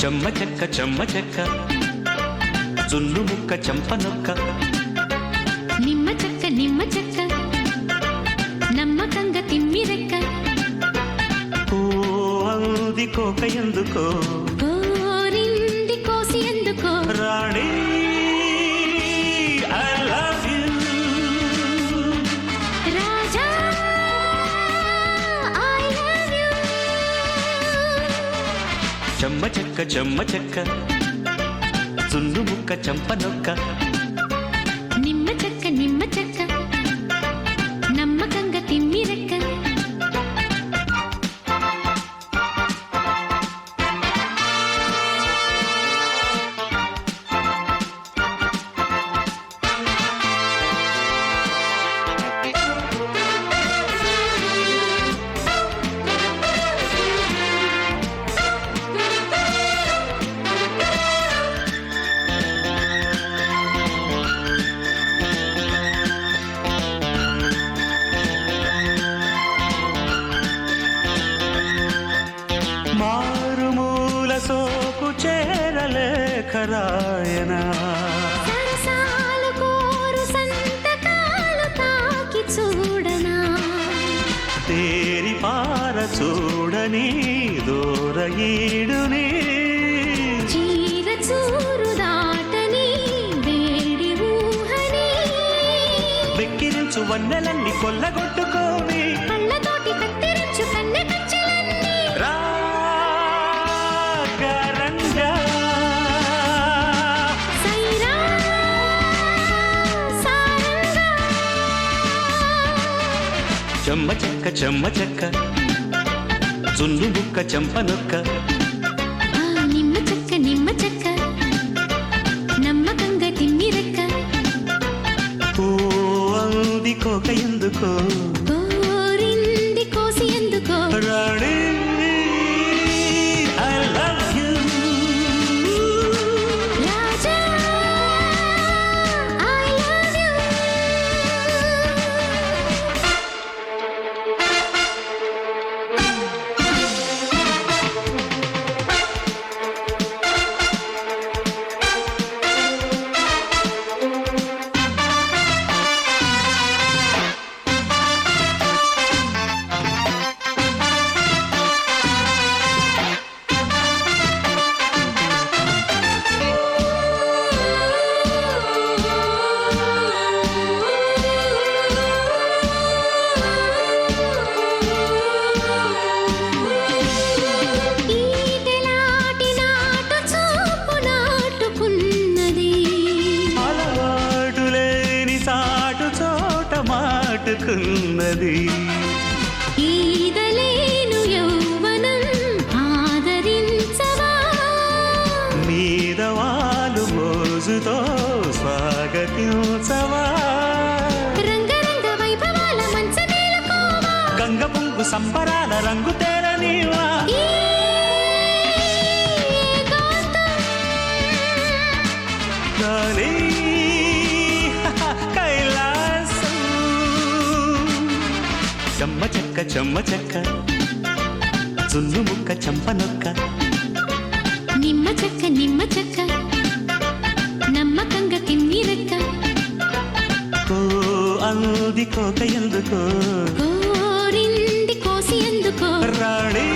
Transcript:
చెమ్మ చెక్క జున్ను ముక్క చంపనొక్క నిమ్మ చెక్క నమ్మకంగా తిమ్మిరెక్క ఓ అంది కోక ఎందుకో కోరింది కోసి ఎందుకో రాణి ఐ లవ్ యు రాజా ఐ లవ్ యు చెమ్మ చెక్క జున్ను ముక్క చంపనొక్క నిమ్మ చెక్క నమ్మకంగా తిమ్మిరెక్క మారుమూల సోకు చేరలేఖరాయనా సరసాలు కోరు సంతకాలు తాకి చూడనా తేరి పార చూడని దూరయీడుని చీర చూరు దాటని వేడి ఊహని వెక్కిరించు వన్నెలన్నీ కొల్లగొట్టుకోని కళ్ళతోటి కత్తిరించు కన్నె కచ్చలన్నీ రాగరంగా సైరా సారంగా చెమ్మ చెక్క జున్ను బుక్క చంపనొక్క నిమ్మ చెక్క నమ్మకంగా తిమ్మిరెక్క ఓ అంది కోక ఎందుకో కోరింది కోసి ఎందుకో రాణి ఐ లవ్ యు రాజా ఐ లవ్ యు ఈటెలాటి నాటు చూపు నాటుకున్నది అలవాటు లేని సాటు చోట మాటుకున్నది ఈదలేను యౌవనం ఆదరించవా నీదవాలు మోజుతో స్వాగతించవా రంగరంగ వైభవాల మంచ మేలుకోవా గంగ పొంగు సంబరాల రంగు తేరనీవా ఈ ఏకాంతం రాణి కైలాసం చెమ్మ చెక్క జున్ను ముక్క చంపనొక్క నిమ్మ చెక్క నమ్మకంగా తిమ్మిరెక్క ఓ అంది కోక ఎందుకో కోరింది కోసి ఎందుకో రాణి